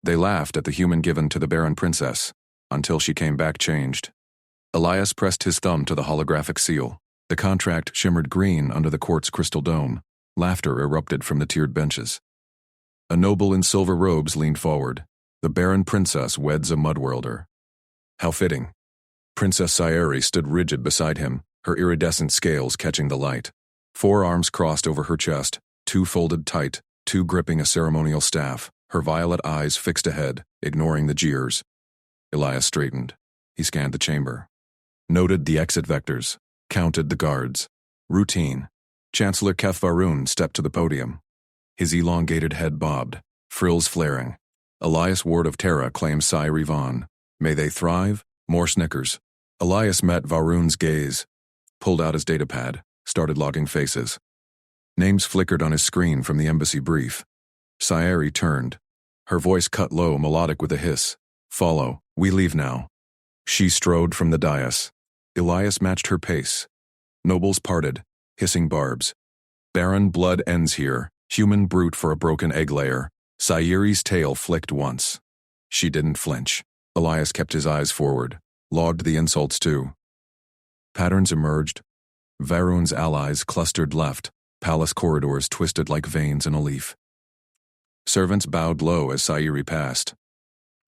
They laughed at the human given to the Barren princess, until she came back changed. Elias pressed his thumb to the holographic seal. The contract shimmered green under the quartz crystal dome. Laughter erupted from the tiered benches. A noble in silver robes leaned forward. The Barren princess weds a mudworlder. How fitting. Princess Sayeri stood rigid beside him, her iridescent scales catching the light. 4 arms crossed over her chest, 2 folded tight, 2 gripping a ceremonial staff, her violet eyes fixed ahead, ignoring the jeers. Elias straightened. He scanned the chamber. Noted the exit vectors. Counted the guards. Routine. Chancellor Kef Varun stepped to the podium. His elongated head bobbed, frills flaring. Elias Ward of Terra claims Sai Rivan. May they thrive? More snickers. Elias met Varun's gaze, pulled out his datapad, started logging faces. Names flickered on his screen from the embassy brief. Sayeri turned. Her voice cut low, melodic with a hiss. Follow. We leave now. She strode from the dais. Elias matched her pace. Nobles parted, hissing barbs. Barren blood ends here, human brute for a broken egg layer. Sayeri's tail flicked once. She didn't flinch. Elias kept his eyes forward, logged the insults too. Patterns emerged. Varun's allies clustered left, palace corridors twisted like veins in a leaf. Servants bowed low as Sayeri passed.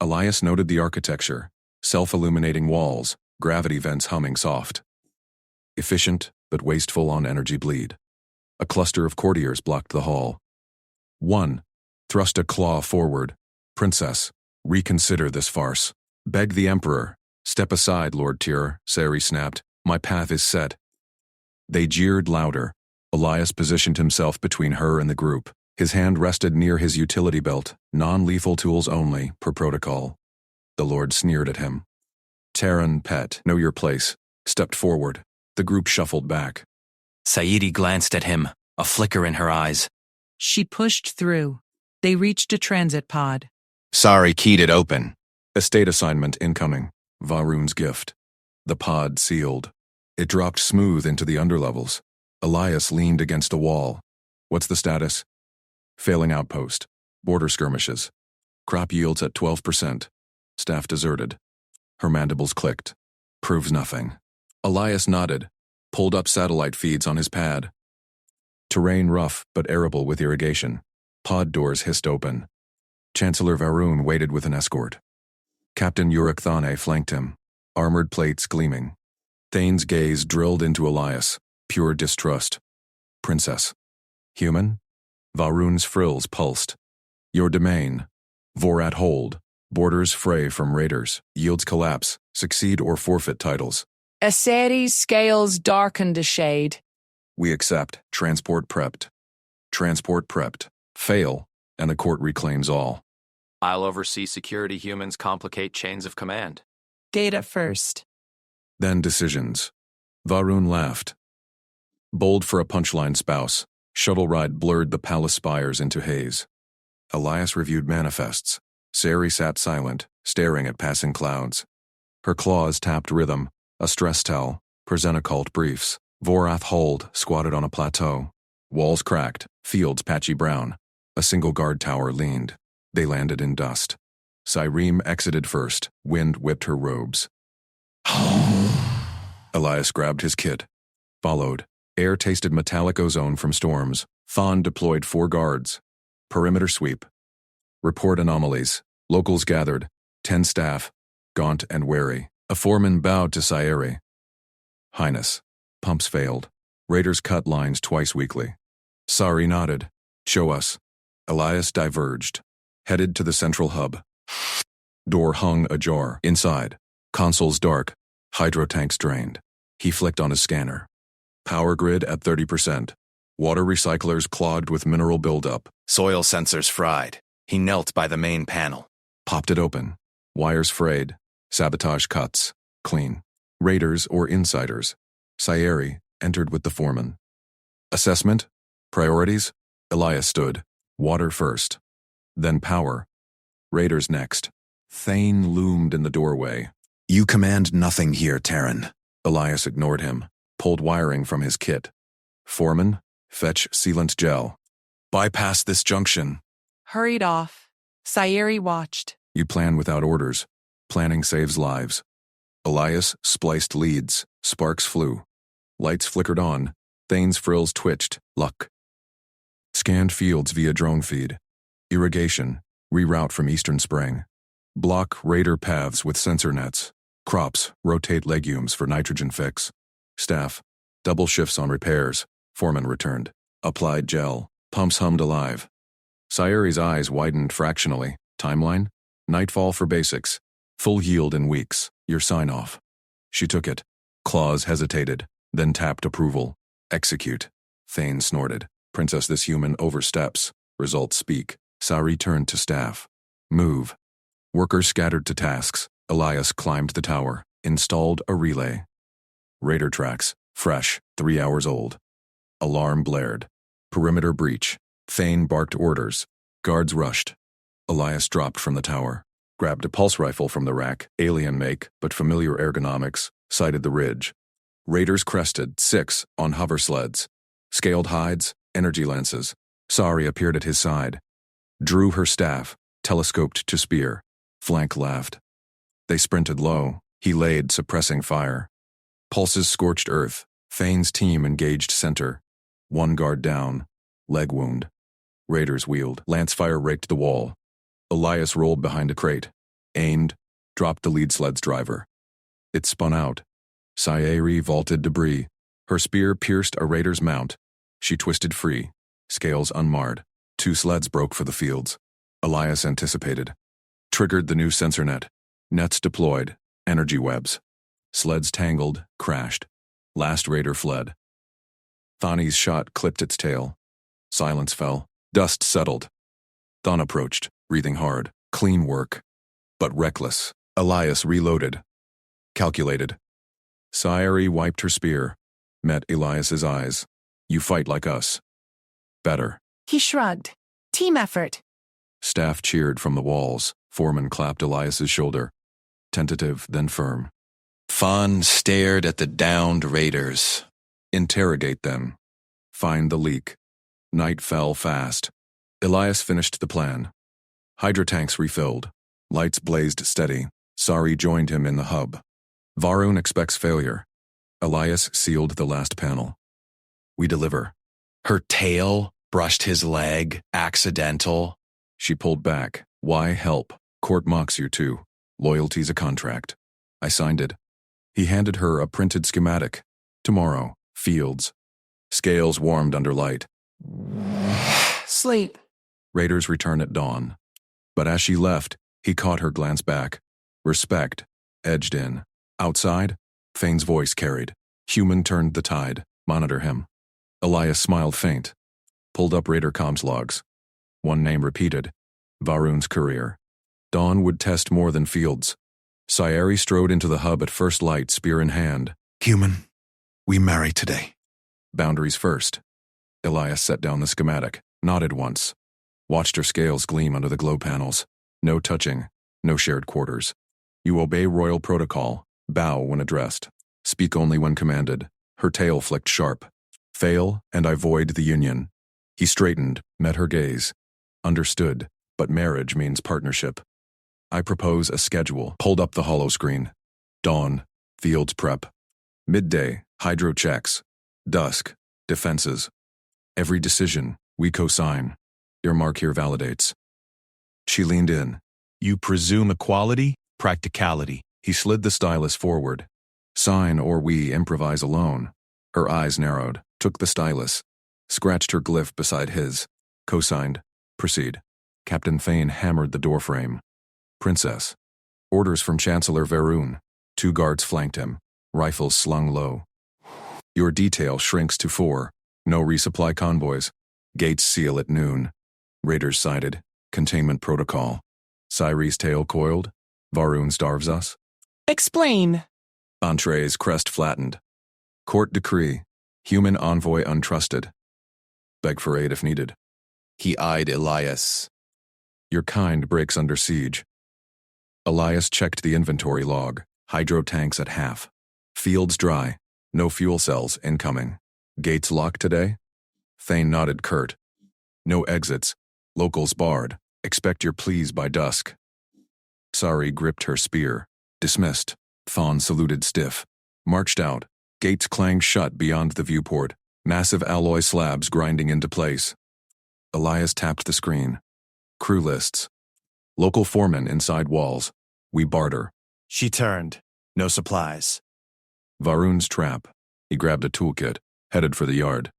Elias noted the architecture, self-illuminating walls, gravity vents humming soft. Efficient, but wasteful on energy bleed. A cluster of courtiers blocked the hall. One thrust a claw forward. Princess, reconsider this farce. Beg the Emperor. Step aside, Lord Tyr, Sayeri snapped. My path is set. They jeered louder. Elias positioned himself between her and the group. His hand rested near his utility belt, non-lethal tools only, per protocol. The Lord sneered at him. Terran, pet, know your place. Stepped forward. The group shuffled back. Sayeri glanced at him, a flicker in her eyes. She pushed through. They reached a transit pod. Sorry, keyed it open. Estate assignment incoming. Varun's gift. The pod sealed. It dropped smooth into the underlevels. Elias leaned against a wall. What's the status? Failing outpost. Border skirmishes. Crop yields at 12%. Staff deserted. Her mandibles clicked. Proves nothing. Elias nodded, pulled up satellite feeds on his pad. Terrain rough but arable with irrigation. Pod doors hissed open. Chancellor Varun waited with an escort. Captain Yurik Thane flanked him, armored plates gleaming. Thane's gaze drilled into Elias, pure distrust. Princess. Human? Varun's frills pulsed. Your domain. Vorat hold. Borders fray from raiders. Yields collapse. Succeed or forfeit titles. Aceres scales darkened a shade. We accept. Transport prepped. Transport prepped. Fail, and the court reclaims all. I'll oversee security. Humans complicate chains of command. Data first. Then decisions. Varun laughed. Bold for a punchline spouse, shuttle ride blurred the palace spires into haze. Elias reviewed manifests. Sayeri sat silent, staring at passing clouds. Her claws tapped rhythm, a stress tell, Presenoccult briefs. Vorath Hold squatted on a plateau. Walls cracked, fields patchy brown. A single guard tower leaned. They landed in dust. Cyrene exited first. Wind whipped her robes. Elias grabbed his kit. Followed. Air tasted metallic ozone from storms. Thon deployed 4 guards. Perimeter sweep. Report anomalies. Locals gathered. 10 staff. Gaunt and wary. A foreman bowed to Sayeri. Highness. Pumps failed. Raiders cut lines twice weekly. Sari nodded. Show us. Elias diverged. Headed to the central hub. Door hung ajar. Inside. Consoles dark. Hydro tanks drained. He flicked on his scanner. Power grid at 30%. Water recyclers clogged with mineral buildup. Soil sensors fried. He knelt by the main panel. Popped it open. Wires frayed. Sabotage cuts. Clean. Raiders or insiders. Sayeri entered with the foreman. Assessment? Priorities? Elias stood. Water first. Then power. Raiders next. Thane loomed in the doorway. You command nothing here, Terran. Elias ignored him. Pulled wiring from his kit. Foreman, fetch sealant gel. Bypass this junction. Hurried off. Sayeri watched. You plan without orders. Planning saves lives. Elias spliced leads. Sparks flew. Lights flickered on. Thane's frills twitched. Luck. Scanned fields via drone feed. Irrigation. Reroute from Eastern Spring. Block raider paths with sensor nets. Crops. Rotate legumes for nitrogen fix. Staff. Double shifts on repairs. Foreman returned. Applied gel. Pumps hummed alive. Sayeri's eyes widened fractionally. Timeline? Nightfall for basics. Full yield in weeks. Your sign-off. She took it. Claws hesitated, then tapped approval. Execute. Thane snorted. Princess, this human oversteps. Results speak. Sari turned to staff. Move. Workers scattered to tasks. Elias climbed the tower. Installed a relay. Raider tracks. Fresh. 3 hours old. Alarm blared. Perimeter breach. Thane barked orders. Guards rushed. Elias dropped from the tower. Grabbed a pulse rifle from the rack, alien make, but familiar ergonomics, sighted the ridge. Raiders crested, 6, on hover sleds. Scaled hides, energy lances. Sari appeared at his side. Drew her staff, telescoped to spear. Flank laughed. They sprinted low. He laid, suppressing fire. Pulses scorched earth. Thane's team engaged center. One guard down. Leg wound. Raiders wheeled. Lance fire raked the wall. Elias rolled behind a crate. Aimed. Dropped the lead sled's driver. It spun out. Sayeri vaulted debris. Her spear pierced a raider's mount. She twisted free. Scales unmarred. 2 sleds broke for the fields. Elias anticipated. Triggered the new sensor net. Nets deployed. Energy webs. Sleds tangled, crashed. Last raider fled. Thani's shot clipped its tail. Silence fell. Dust settled. Thon approached, breathing hard. Clean work. But reckless. Elias reloaded. Calculated. Sayeri wiped her spear. Met Elias's eyes. You fight like us. Better. He shrugged. Team effort. Staff cheered from the walls. Foreman clapped Elias's shoulder. Tentative, then firm. Fawn stared at the downed raiders. Interrogate them. Find the leak. Night fell fast. Elias finished the plan. Hydra tanks refilled. Lights blazed steady. Sari joined him in the hub. Varun expects failure. Elias sealed the last panel. We deliver. Her tail brushed his leg. Accidental. She pulled back. Why help? Court mocks you too. Loyalty's a contract. I signed it. He handed her a printed schematic. Tomorrow. Fields. Scales warmed under light. Sleep. Raiders return at dawn. But as she left, he caught her glance back. Respect. Edged in. Outside, Thane's voice carried. Human turned the tide. Monitor him. Elias smiled faint. Pulled up Raider comms logs. One name repeated. Varun's courier. Dawn would test more than fields. Sayeri strode into the hub at first light, spear in hand. Human, we marry today. Boundaries first. Elias set down the schematic, nodded once. Watched her scales gleam under the glow panels. No touching, no shared quarters. You obey royal protocol, bow when addressed. Speak only when commanded. Her tail flicked sharp. Fail, and I void the union. He straightened, met her gaze. Understood, but marriage means partnership. I propose a schedule. Pulled up the holo screen. Dawn, fields prep. Midday, hydro checks. Dusk, defenses. Every decision, we co-sign. Your mark here validates. She leaned in. You presume equality, practicality. He slid the stylus forward. Sign or we improvise alone. Her eyes narrowed, took the stylus. Scratched her glyph beside his. Co-signed. Proceed. Captain Thane hammered the doorframe. Princess. Orders from Chancellor Varun. 2 guards flanked him. Rifles slung low. Your detail shrinks to 4. No resupply convoys. Gates seal at noon. Raiders sighted. Containment protocol. Sayeri's tail coiled. Varun starves us. Explain. Entree's crest flattened. Court decree. Human envoy untrusted. Beg for aid if needed. He eyed Elias. Your kind breaks under siege. Elias checked the inventory log. Hydro tanks at half. Fields dry. No fuel cells incoming. Gates locked today? Thane nodded curt. No exits. Locals barred. Expect your pleas by dusk. Sari gripped her spear. Dismissed. Thawne saluted stiff. Marched out. Gates clanged shut beyond the viewport. Massive alloy slabs grinding into place. Elias tapped the screen. Crew lists. Local foreman inside walls. We barter. She turned. No supplies. Varun's trap. He grabbed a toolkit, headed for the yard.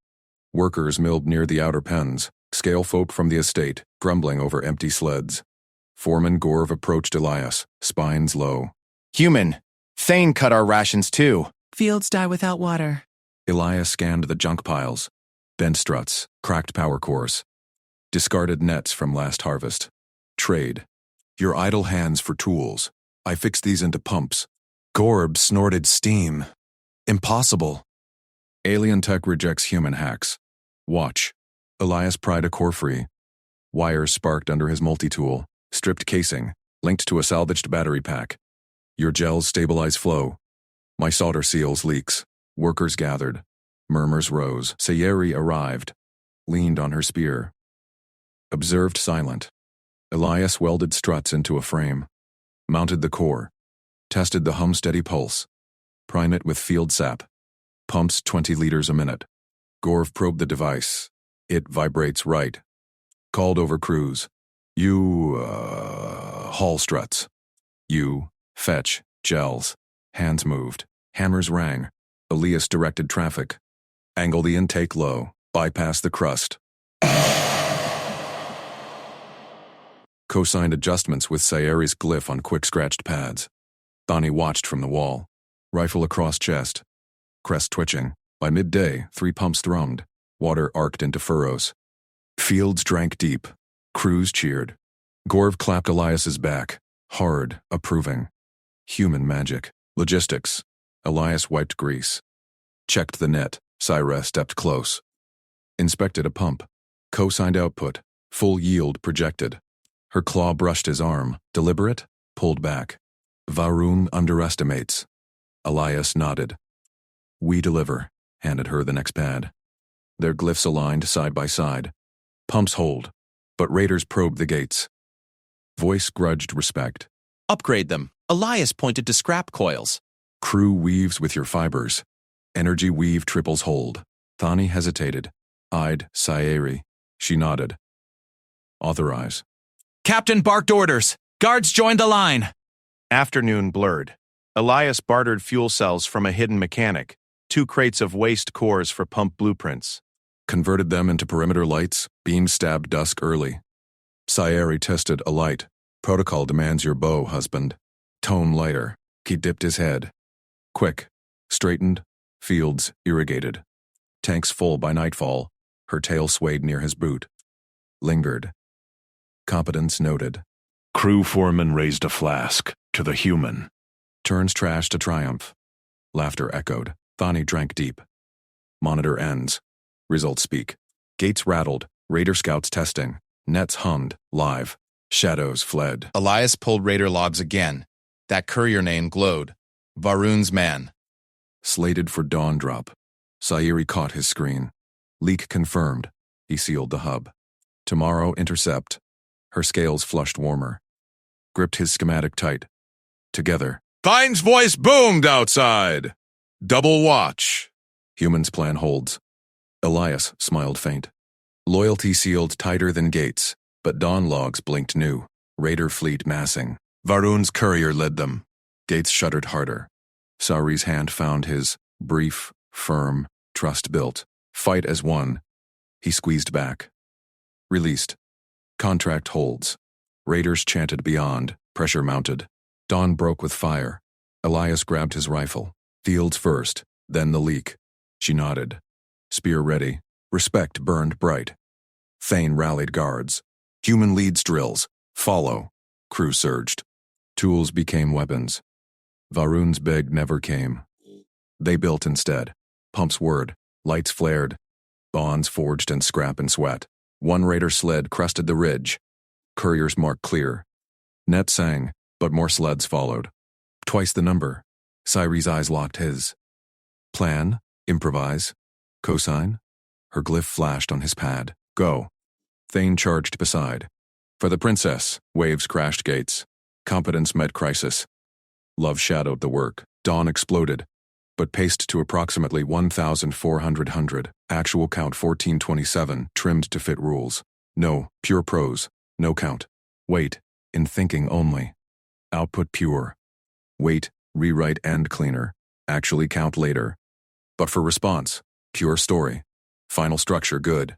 Workers milled near the outer pens, scale folk from the estate, grumbling over empty sleds. Foreman Gorv approached Elias, spines low. Human. Thane cut our rations too. Fields die without water. Elias scanned the junk piles. Bent struts, cracked power cores. Discarded nets from last harvest. Trade. Your idle hands for tools. I fixed these into pumps. Gorb snorted steam. Impossible. Alien tech rejects human hacks. Watch. Elias pried a core free. Wires sparked under his multi-tool. Stripped casing, linked to a salvaged battery pack. Your gels stabilize flow. My solder seals leaks. Workers gathered. Murmurs rose. Sayeri arrived. Leaned on her spear. Observed silent. Elias welded struts into a frame. Mounted the core. Tested the hum steady pulse. Prime it with field sap. Pumps 20 liters a minute. Gorv probed the device. It vibrates right. Called over crews. You, haul struts. You, fetch, gels. Hands moved. Hammers rang. Elias directed traffic. Angle the intake low. Bypass the crust. Co-signed adjustments with Sayeri's glyph on quick-scratched pads. Thani watched from the wall. Rifle across chest. Crest twitching. By midday, 3 pumps thrummed. Water arced into furrows. Fields drank deep. Crews cheered. Gorv clapped Elias's back. Hard, approving. Human magic. Logistics. Elias wiped grease. Checked the net. Syra stepped close. Inspected a pump. Co-signed output. Full yield projected. Her claw brushed his arm. Deliberate? Pulled back. Varun underestimates. Elias nodded. We deliver. Handed her the next pad. Their glyphs aligned side by side. Pumps hold. But raiders probed the gates. Voice grudged respect. Upgrade them. Elias pointed to scrap coils. Crew weaves with your fibers. Energy weave triples hold. Thani hesitated. Eyed Sayeri. She nodded. Authorize. Captain barked orders. Guards joined the line. Afternoon blurred. Elias bartered fuel cells from a hidden mechanic. 2 crates of waste cores for pump blueprints. Converted them into perimeter lights. Beam stabbed dusk early. Sayeri tested a light. Protocol demands your bow, husband. Tone lighter. He dipped his head. Quick. Straightened. Fields irrigated. Tanks full by nightfall. Her tail swayed near his boot. Lingered. Competence noted. Crew foreman raised a flask to the human. Turns trash to triumph. Laughter echoed. Thani drank deep. Monitor ends. Results speak. Gates rattled. Raider scouts testing. Nets hummed. Live. Shadows fled. Elias pulled raider logs again. That courier name glowed. Varun's man. Slated for dawn drop. Sayeri caught his screen. Leak confirmed. He sealed the hub. Tomorrow intercept. Her scales flushed warmer. Gripped his schematic tight. Together. Thine's voice boomed outside. Double watch. Human's plan holds. Elias smiled faint. Loyalty sealed tighter than gates, but dawn logs blinked new. Raider fleet massing. Varun's courier led them. Gates shuddered harder. Sari's hand found his. Brief, firm, trust built. Fight as one. He squeezed back. Released. Contract holds. Raiders chanted beyond. Pressure mounted. Dawn broke with fire. Elias grabbed his rifle. Fields first, then the leak. She nodded. Spear ready. Respect burned bright. Thane rallied guards. Human leads drills. Follow. Crew surged. Tools became weapons. Varun's beg never came. They built instead. Pumps whirred. Lights flared. Bonds forged in scrap and sweat. One raider sled crested the ridge. Couriers marked clear. Net sang, but more sleds followed. Twice the number. Sayeri's eyes locked his. Plan? Improvise? Cosign? Her glyph flashed on his pad. Go. Thane charged beside. For the princess, waves crashed gates. Competence met crisis. Love shadowed the work. Dawn exploded, but paced to approximately 1,400. Actual count 1427, trimmed to fit rules. No, pure prose. No count. Wait, in thinking only. Output pure. Wait, rewrite end cleaner. Actually count later. But for response, pure story. Final structure good.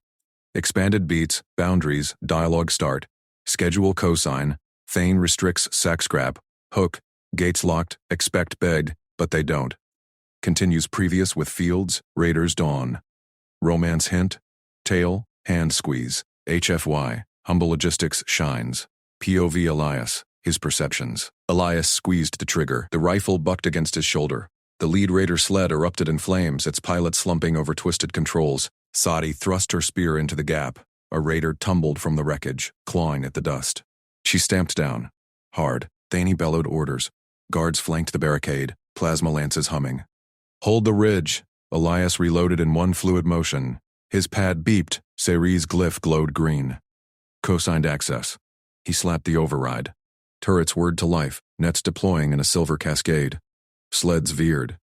Expanded beats, boundaries, dialogue start. Schedule cosine. Thane restricts sex grab. Hook. Gates locked, expect begged, but they don't. Continues previous with fields, raiders dawn. Romance hint. Tail, hand squeeze. HFY, humble logistics shines. POV Elias, his perceptions. Elias squeezed the trigger. The rifle bucked against his shoulder. The lead raider sled erupted in flames, its pilot slumping over twisted controls. Sadi thrust her spear into the gap. A raider tumbled from the wreckage, clawing at the dust. She stamped down. Hard. Thane bellowed orders. Guards flanked the barricade, plasma lances humming. Hold the ridge. Elias reloaded in one fluid motion. His pad beeped. Ceres' glyph glowed green. Cosigned access. He slapped the override. Turrets whirred to life, nets deploying in a silver cascade. Sleds veered.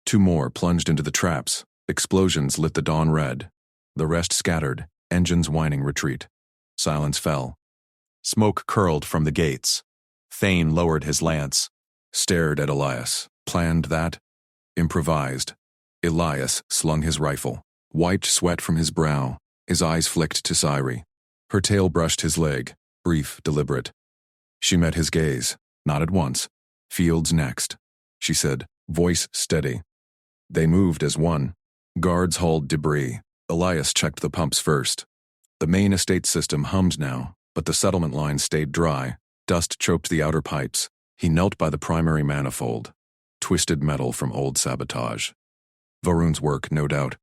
Two more plunged into the traps. Explosions lit the dawn red. The rest scattered, engines whining retreat. Silence fell. Smoke curled from the gates. Thane lowered his lance. Stared at Elias. Planned that. Improvised. Elias slung his rifle. Wiped sweat from his brow. His eyes flicked to Cyree. Her tail brushed his leg. Brief, deliberate. She met his gaze. Nodded once. Fields next. She said, voice steady. They moved as one. Guards hauled debris. Elias checked the pumps first. The main estate system hummed now, but the settlement line stayed dry. Dust choked the outer pipes. He knelt by the primary manifold. Twisted metal from old sabotage. Varun's work, no doubt.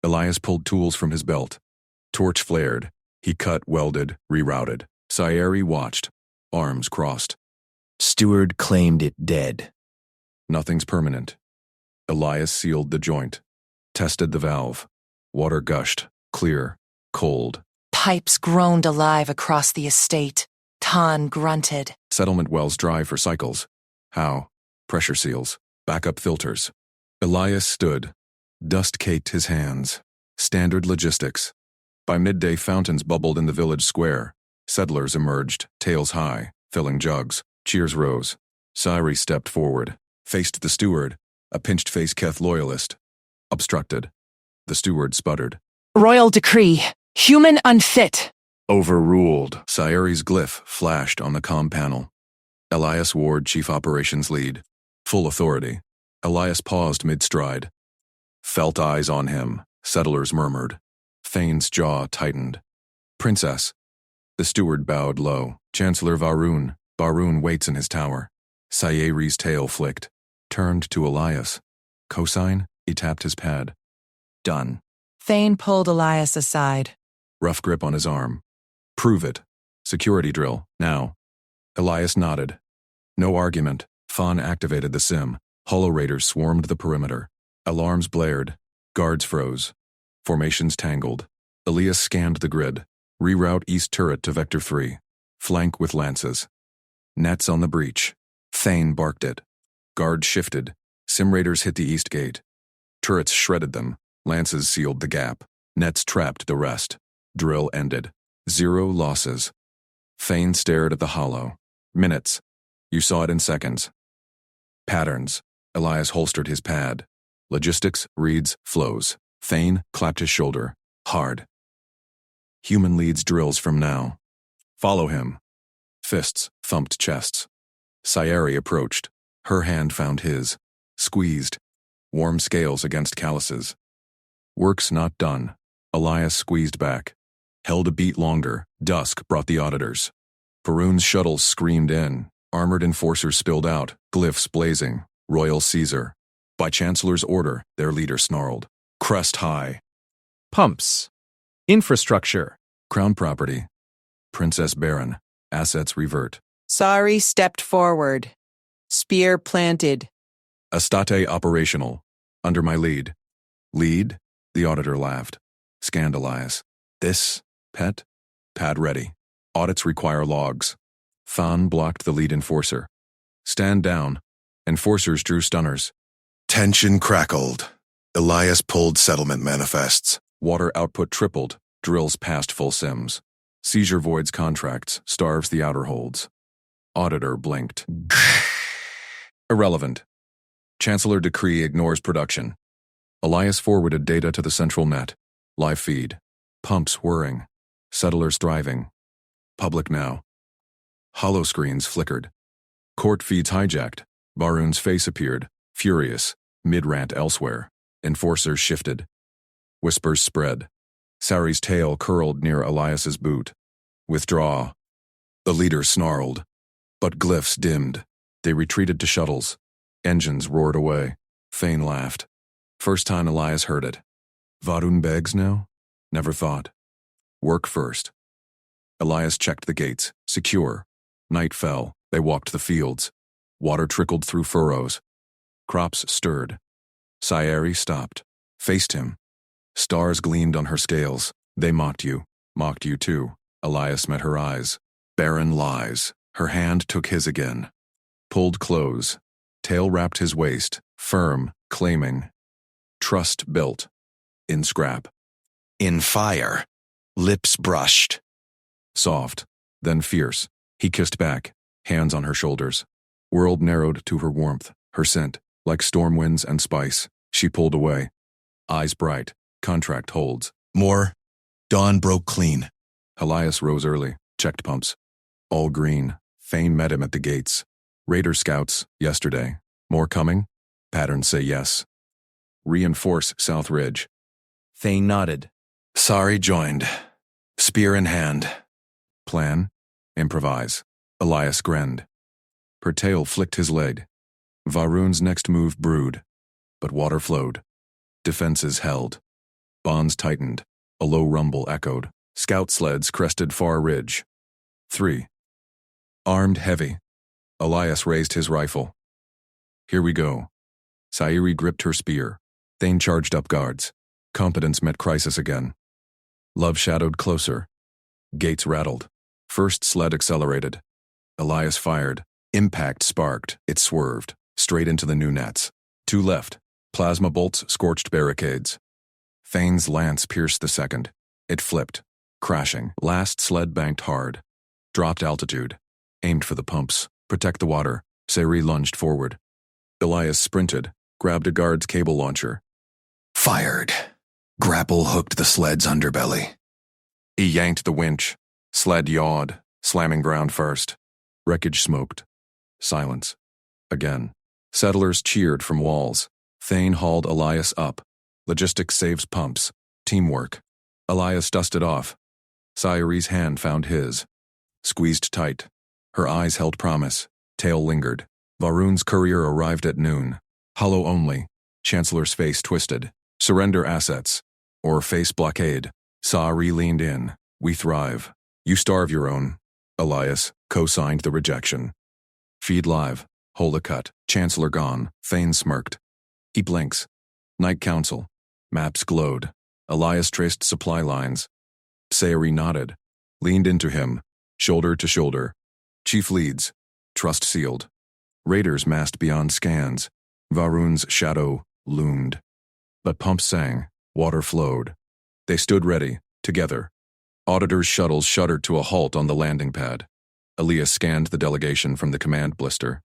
Elias pulled tools from his belt. Torch flared. He cut, welded, rerouted. Cyree watched. Arms crossed. Steward claimed it dead. Nothing's permanent. Elias sealed the joint. Tested the valve. Water gushed. Clear. Cold. Pipes groaned alive across the estate. Tan grunted. Settlement wells dry for cycles. How? Pressure seals. Backup filters. Elias stood. Dust caked his hands. Standard logistics. By midday, fountains bubbled in the village square. Settlers emerged, tails high, filling jugs. Cheers rose. Cyree stepped forward. Faced the steward, a pinched-faced Keth loyalist. Obstructed. The steward sputtered. Royal decree. Human unfit. Overruled. Cyree's glyph flashed on the comm panel. Elias Ward, Chief Operations Lead. Full authority. Elias paused mid-stride. Felt eyes on him. Settlers murmured. Thane's jaw tightened. Princess. The steward bowed low. Chancellor Varun. Barun waits in his tower. Cyree's tail flicked. Turned to Elias. Cosine? He tapped his pad. Done. Thane pulled Elias aside. Rough grip on his arm. Prove it. Security drill, now. Elias nodded. No argument. Fawn activated the sim. Holo raiders swarmed the perimeter. Alarms blared. Guards froze. Formations tangled. Elias scanned the grid. Reroute east turret to Vector 3. Flank with lances. Nets on the breach. Thane barked it. Guards shifted. Sim raiders hit the east gate. Turrets shredded them. Lances sealed the gap. Nets trapped the rest. Drill ended. 0 losses. Thane stared at the hollow. Minutes. You saw it in seconds. Patterns. Elias holstered his pad. Logistics, reads, flows. Thane clapped his shoulder. Hard. Human leads drills from now. Follow him. Fists thumped chests. Cyree approached. Her hand found his. Squeezed. Warm scales against calluses. Work's not done. Elias squeezed back. Held a beat longer. Dusk brought the auditors. Perun's shuttles screamed in. Armored enforcers spilled out. Glyphs blazing. Royal Caesar. By Chancellor's order, their leader snarled. Crest high. Pumps. Infrastructure. Crown property. Princess Barren. Assets revert. Sari stepped forward. Spear planted. Estate operational. Under my lead. Lead? The auditor laughed. Scanned Elias. This? Pet? Pad ready. Audits require logs. Thon blocked the lead enforcer. Stand down. Enforcers drew stunners. Tension crackled. Elias pulled settlement manifests. Water output tripled. Drills passed full sims. Seizure voids contracts. Starves the outer holds. Auditor blinked. Irrelevant. Chancellor decree ignores production. Elias forwarded data to the central net. Live feed. Pumps whirring. Settlers thriving. Public now. Hollow screens flickered. Court feeds hijacked. Barren's face appeared, furious, mid-rant elsewhere. Enforcers shifted. Whispers spread. Sari's tail curled near Elias's boot. Withdraw. The leader snarled. But glyphs dimmed. They retreated to shuttles. Engines roared away. Thane laughed. First time Elias heard it. Varun begs now? Never thought. Work first. Elias checked the gates. Secure. Night fell. They walked the fields. Water trickled through furrows. Crops stirred. Sayeri stopped. Faced him. Stars gleamed on her scales. They mocked you too. Elias met her eyes. Barren lies. Her hand took his again. Pulled close. Tail wrapped his waist. Firm, claiming. Trust built. In scrap. In fire. Lips brushed. Soft. Then fierce. He kissed back. Hands on her shoulders. World narrowed to her warmth. Her scent. Like storm winds and spice. She pulled away. Eyes bright. Contract holds. More. Dawn broke clean. Elias rose early. Checked pumps. All green. Thane met him at the gates. Raider scouts, yesterday. More coming? Patterns say yes. Reinforce South Ridge. Thane nodded. Sari joined. Spear in hand. Plan? Improvise. Elias grinned. Her tail flicked his leg. Varun's next move brewed. But water flowed. Defenses held. Bonds tightened. A low rumble echoed. Scout sleds crested far ridge. 3. Armed heavy. Elias raised his rifle. Here we go. Sayeri gripped her spear. Thane charged up guards. Competence met crisis again. Love shadowed closer. Gates rattled. First sled accelerated. Elias fired. Impact sparked. It swerved. Straight into the new nets. 2 left. Plasma bolts scorched barricades. Thane's lance pierced the second. It flipped. Crashing. Last sled banked hard. Dropped altitude. Aimed for the pumps. Protect the water. Sayeri lunged forward. Elias sprinted. Grabbed a guard's cable launcher. Fired. Grapple hooked the sled's underbelly. He yanked the winch. Sled yawed, slamming ground first. Wreckage smoked. Silence. Again. Settlers cheered from walls. Thane hauled Elias up. Logistics saves pumps. Teamwork. Elias dusted off. Sayeri's hand found his. Squeezed tight. Her eyes held promise. Tail lingered. Varun's courier arrived at noon. Hollow only. Chancellor's face twisted. Surrender assets. Or face blockade. Sayeri leaned in. We thrive. You starve your own. Elias co-signed the rejection. Feed live. Hola cut. Chancellor gone. Thane smirked. He blinks. Night Council. Maps glowed. Elias traced supply lines. Sayeri nodded. Leaned into him. Shoulder to shoulder. Chief leads. Trust sealed. Raiders massed beyond scans. Varun's shadow loomed. But pumps sang. Water flowed. They stood ready, together. Auditor's shuttles shuddered to a halt on the landing pad. Elias scanned the delegation from the command blister.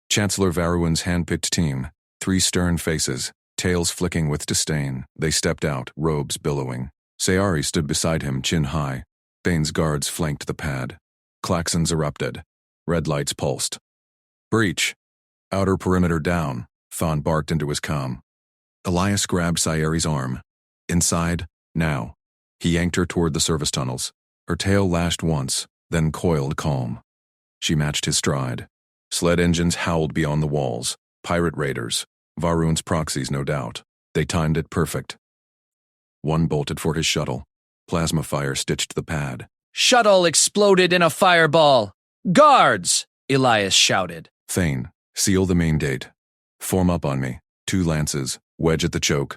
Chancellor Varun's hand-picked team. 3 stern faces, tails flicking with disdain. They stepped out, robes billowing. Sayeri stood beside him, chin high. Thane's guards flanked the pad. Klaxons erupted. Red lights pulsed. Breach. Outer perimeter down. Thon barked into his comm. Elias grabbed Sayeri's arm. Inside, now. He yanked her toward the service tunnels. Her tail lashed once, then coiled calm. She matched his stride. Sled engines howled beyond the walls. Pirate raiders. Varun's proxies, no doubt. They timed it perfect. One bolted for his shuttle. Plasma fire stitched the pad. Shuttle exploded in a fireball. Guards! Elias shouted. Thane, seal the main gate. Form up on me. 2 lances, wedge at the choke.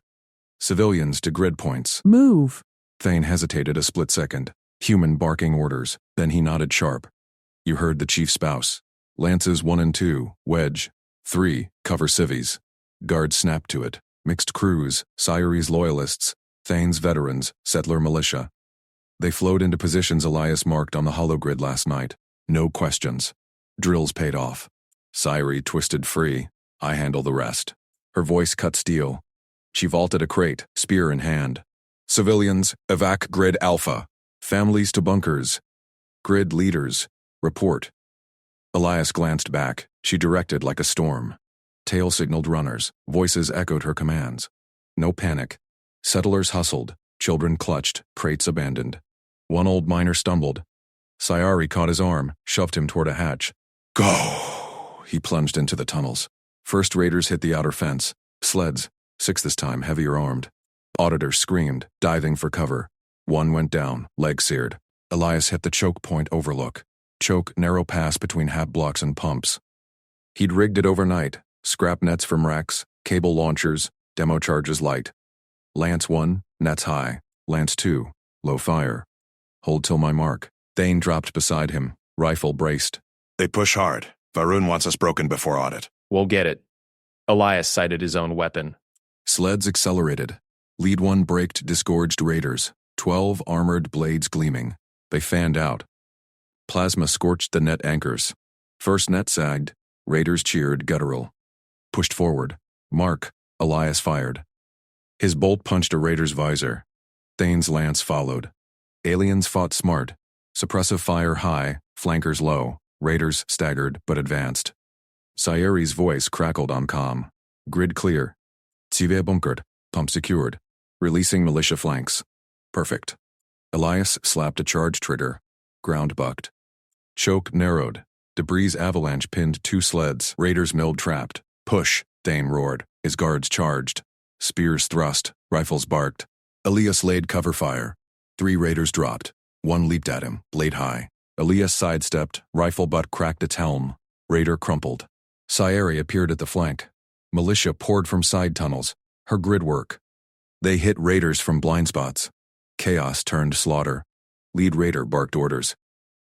Civilians to grid points. Move. Thane hesitated a split second. Human barking orders. Then he nodded sharp. You heard the chief's spouse. Lances 1 and 2, wedge. 3, cover civvies. Guards snapped to it. Mixed crews, Sciries loyalists, Thanes veterans, settler militia. They flowed into positions Elias marked on the hologrid last night. No questions. Drills paid off. Sciri twisted free. I handle the rest. Her voice cut steel. She vaulted a crate, spear in hand. Civilians, evac grid alpha. Families to bunkers. Grid leaders, report. Elias glanced back. She directed like a storm. Tail signaled runners. Voices echoed her commands. No panic. Settlers hustled. Children clutched. Crates abandoned. One old miner stumbled. Sayari caught his arm, shoved him toward a hatch. Go! He plunged into the tunnels. First raiders hit the outer fence. Sleds, 6 this time, heavier armed. Auditors screamed, diving for cover. One went down, leg seared. Elias hit the choke point overlook. Choke, narrow pass between hab blocks and pumps. He'd rigged it overnight. Scrap nets from racks, cable launchers, demo charges light. Lance 1, nets high. Lance 2, low fire. Hold till my mark. Thane dropped beside him, rifle braced. They push hard. Varun wants us broken before audit. We'll get it. Elias sighted his own weapon. Sleds accelerated. Lead 1 braked disgorged raiders, 12 armored blades gleaming. They fanned out. Plasma scorched the net anchors. First net sagged. Raiders cheered guttural. Pushed forward. Mark. Elias fired. His bolt punched a raider's visor. Thane's lance followed. Aliens fought smart. Suppressive fire high, flankers low. Raiders staggered but advanced. Sayeri's voice crackled on comm. Grid clear. Cive bunkered. Pump secured. Releasing militia flanks. Perfect. Elias slapped a charge trigger. Ground bucked. Choke narrowed. Debris avalanche pinned 2 sleds. Raiders milled trapped. Push, Thane roared. His guards charged. Spears thrust. Rifles barked. Elias laid cover fire. 3 raiders dropped. 1 leaped at him, blade high. Elias sidestepped. Rifle butt cracked its helm. Raider crumpled. Sayeri appeared at the flank. Militia poured from side tunnels. Her grid work. They hit raiders from blind spots. Chaos turned slaughter. Lead raider barked orders.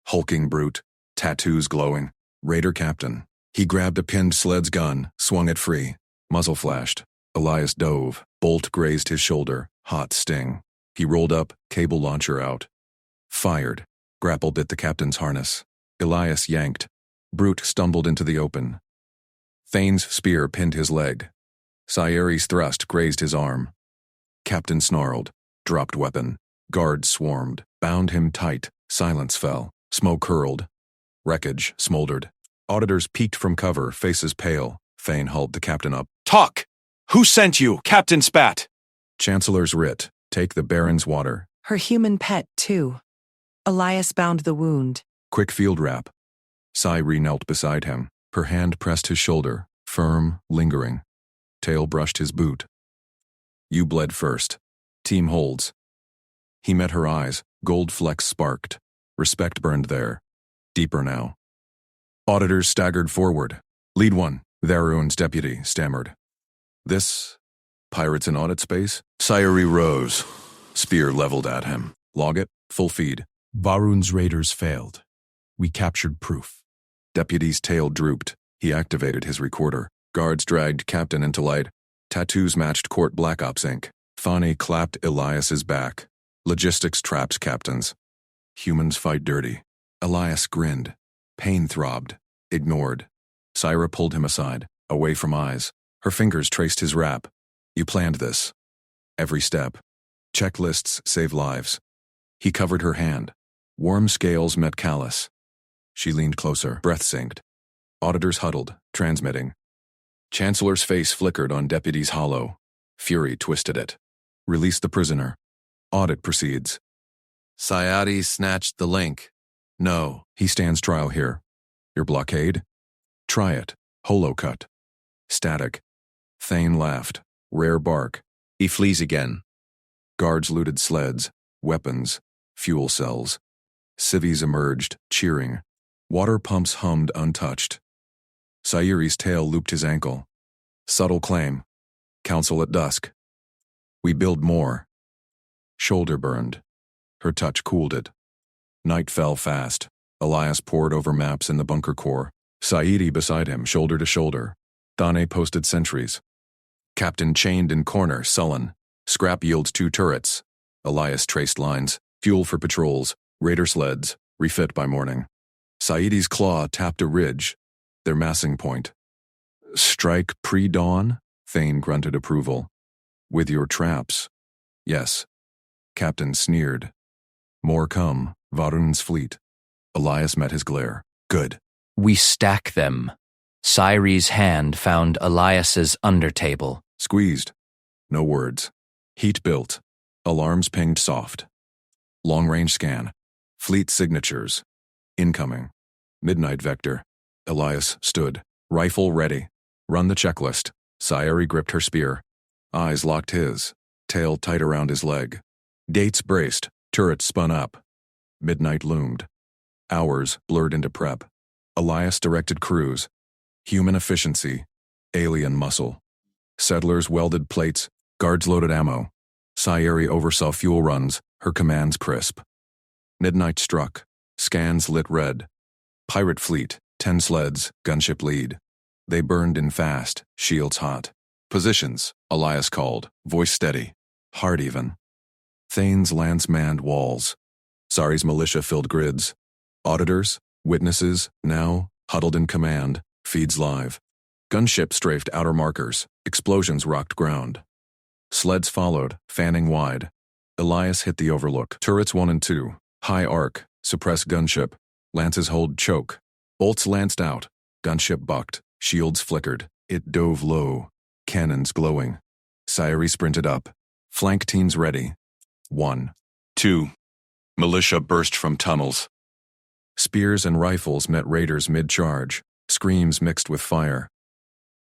Hulking brute. Tattoos glowing. Raider captain. He grabbed a pinned sled's gun, swung it free. Muzzle flashed. Elias dove. Bolt grazed his shoulder. Hot sting. He rolled up, cable launcher out. Fired. Grappled at the captain's harness. Elias yanked. Brute stumbled into the open. Thane's spear pinned his leg. Sayeri's thrust grazed his arm. Captain snarled. Dropped weapon. Guards swarmed. Bound him tight. Silence fell. Smoke hurled. Wreckage smoldered. Auditors peeked from cover, faces pale. Thane hauled the captain up. Talk! Who sent you, Captain Spat? Chancellor's writ. Take the Baron's water. Her human pet, too. Elias bound the wound. Quick field wrap. Sairi knelt beside him. Her hand pressed his shoulder, firm, lingering. Tail brushed his boot. You bled first. Team holds. He met her eyes. Gold flecks sparked. Respect burned there. Deeper now. Auditors staggered forward. Lead 1, Varun's deputy, stammered. This? Pirates in audit space? Sayuri rose. Spear leveled at him. Log it. Full feed. Varun's raiders failed. We captured proof. Deputy's tail drooped. He activated his recorder. Guards dragged Captain into light. Tattoos matched Court Black Ops Inc. Fani clapped Elias's back. Logistics traps captains. Humans fight dirty. Elias grinned. Pain throbbed. Ignored. Syra pulled him aside, away from eyes. Her fingers traced his rap. You planned this. Every step. Checklists save lives. He covered her hand. Warm scales met callus. She leaned closer, breath synced. Auditors huddled, transmitting. Chancellor's face flickered on Deputy's hollow. Fury twisted it. Release the prisoner. Audit proceeds. Sayati snatched the link. No. He stands trial here. Your blockade? Try it. Holo cut. Static. Thane laughed. Rare bark. He flees again. Guards looted sleds, weapons, fuel cells. Civvies emerged, cheering. Water pumps hummed untouched. Sayuri's tail looped his ankle. Subtle claim. Council at dusk. We build more. Shoulder burned. Her touch cooled it. Night fell fast. Elias pored over maps in the bunker core. Saidi beside him, shoulder to shoulder. Thane posted sentries. Captain chained in corner, sullen. Scrap yields 2 turrets. Elias traced lines. Fuel for patrols. Raider sleds. Refit by morning. Saidi's claw tapped a ridge. Their massing point. Strike pre-dawn? Thane grunted approval. With your traps. Yes. Captain sneered. More come. Varun's fleet. Elias met his glare. Good. We stack them. Cyrie's hand found Elias's undertable. Squeezed. No words. Heat built. Alarms pinged soft. Long-range scan. Fleet signatures. Incoming. Midnight vector. Elias stood. Rifle ready. Run the checklist. Sayuri gripped her spear. Eyes locked his. Tail tight around his leg. Gates braced. Turrets spun up. Midnight loomed. Hours blurred into prep. Elias directed crews. Human efficiency. Alien muscle. Settlers welded plates. Guards loaded ammo. Sayuri oversaw fuel runs. Her commands crisp. Midnight struck. Scans lit red. Pirate fleet. 10 sleds. Gunship lead. They burned in fast. Shields hot. Positions. Elias called. Voice steady. Hard even. Thane's lance manned walls. Sari's militia filled grids. Auditors, witnesses, now, huddled in command, feeds live. Gunship strafed outer markers. Explosions rocked ground. Sleds followed, fanning wide. Elias hit the overlook. Turrets 1 and 2. High arc. Suppress gunship. Lances hold choke. Bolts lanced out. Gunship bucked. Shields flickered. It dove low. Cannons glowing. Sayuri sprinted up. Flank teams ready. 1. 2. Militia burst from tunnels. Spears and rifles met raiders mid-charge. Screams mixed with fire.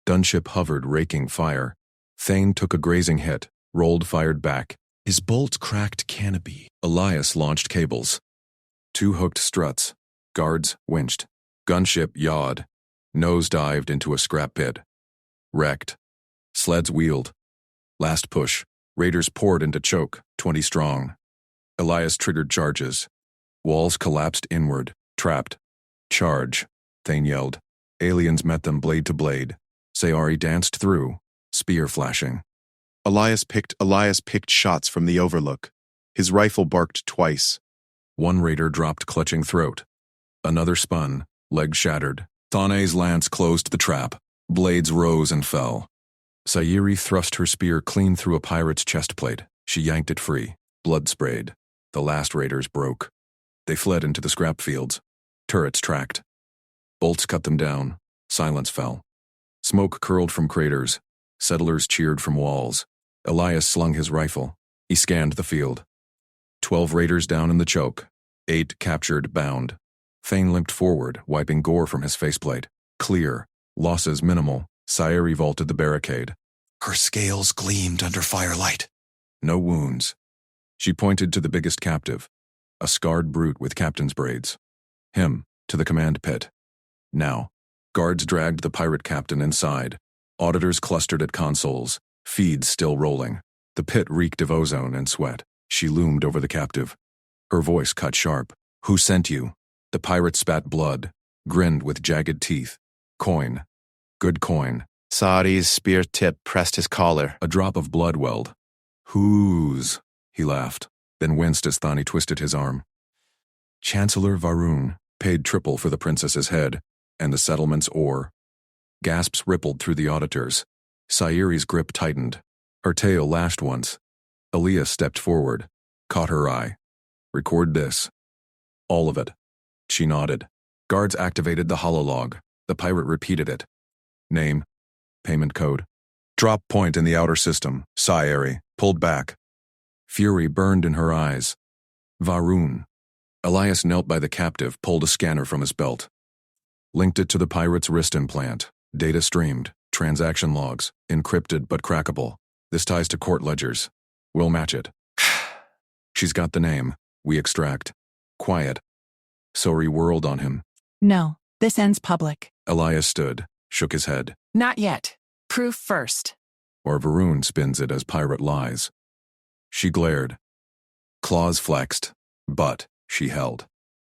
Gunship hovered, raking fire. Thane took a grazing hit. Rolled, fired back. His bolt cracked canopy. Elias launched cables. 2 hooked struts. Guards winched. Gunship yawed. Nose dived into a scrap pit. Wrecked. Sleds wheeled. Last push. Raiders poured into choke, 20 strong. Elias triggered charges. Walls collapsed inward. Trapped. Charge. Thane yelled. Aliens met them blade to blade. Sayuri danced through. Spear flashing. Elias picked shots from the overlook. His rifle barked twice. 1 raider dropped, clutching throat. Another spun. Leg shattered. Thane's lance closed the trap. Blades rose and fell. Sayuri thrust her spear clean through a pirate's chest plate. She yanked it free. Blood sprayed. The last raiders broke. They fled into the scrap fields. Turrets tracked. Bolts cut them down. Silence fell. Smoke curled from craters. Settlers cheered from walls. Elias slung his rifle. He scanned the field. 12 raiders down in the choke. 8 captured, bound. Thane limped forward, wiping gore from his faceplate. Clear. Losses minimal. Sayuri vaulted the barricade. Her scales gleamed under firelight. No wounds. She pointed to the biggest captive. A scarred brute with captain's braids. Him, to the command pit. Now. Guards dragged the pirate captain inside. Auditors clustered at consoles. Feeds still rolling. The pit reeked of ozone and sweat. She loomed over the captive. Her voice cut sharp. Who sent you? The pirate spat blood. Grinned with jagged teeth. Coin. Good coin. Sari's spear tip pressed his collar. A drop of blood welled. Whose? He laughed, then winced as Thani twisted his arm. Chancellor Varun paid triple for the princess's head and the settlement's ore. Gasps rippled through the auditors. Sayuri's grip tightened. Her tail lashed once. Elias stepped forward, caught her eye. Record this. All of it. She nodded. Guards activated the hololog. The pirate repeated it. Name. Payment code. Drop point in the outer system. Sayuri. Pulled back. Fury burned in her eyes. Varun. Elias knelt by the captive, pulled a scanner from his belt. Linked it to the pirate's wrist implant. Data streamed. Transaction logs. Encrypted but crackable. This ties to court ledgers. We'll match it. She's got the name. We extract. Quiet. Sori whirled on him. No, this ends public. Elias stood, shook his head. Not yet. Proof first. Or Varun spins it as pirate lies. She glared. Claws flexed, but she held.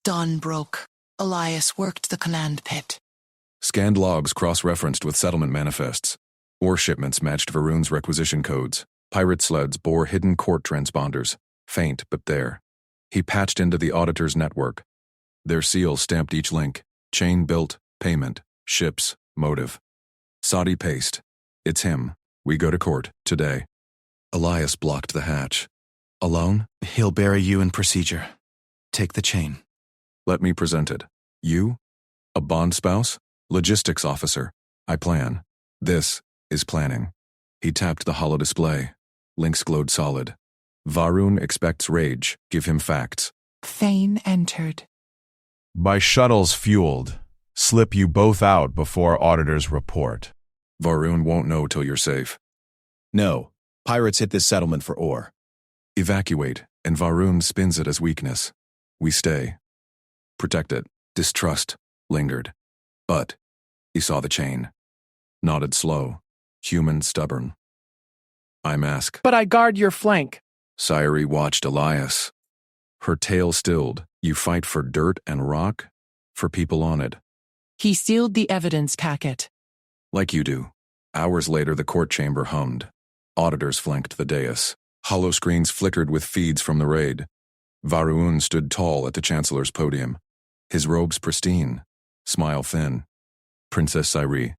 Dawn broke. Elias worked the command pit. Scanned logs cross-referenced with settlement manifests. Ore shipments matched Varun's requisition codes. Pirate sleds bore hidden court transponders. Faint, but there. He patched into the auditor's network. Their seals stamped each link. Chain built, payment, ships, motive. Saudi paste. It's him. We go to court, today. Elias blocked the hatch. Alone? He'll bury you in procedure. Take the chain. Let me present it. You? A bond spouse? Logistics officer. I plan. This is planning. He tapped the holo display. Links glowed solid. Varun expects rage. Give him facts. Thane entered. By shuttles fueled. Slip you both out before auditors report. Varun won't know till you're safe. No. Pirates hit this settlement for ore. Evacuate, and Varun spins it as weakness. We stay. Protect it. Distrust lingered. But he saw the chain. Nodded slow. Human stubborn. I mask. But I guard your flank. Sayuri watched Elias. Her tail stilled. You fight for dirt and rock? For people on it. He sealed the evidence packet. Like you do. Hours later, the court chamber hummed. Auditors flanked the dais. Hollow screens flickered with feeds from the raid. Varun stood tall at the chancellor's podium. His robes pristine. Smile thin. Princess Sayuri.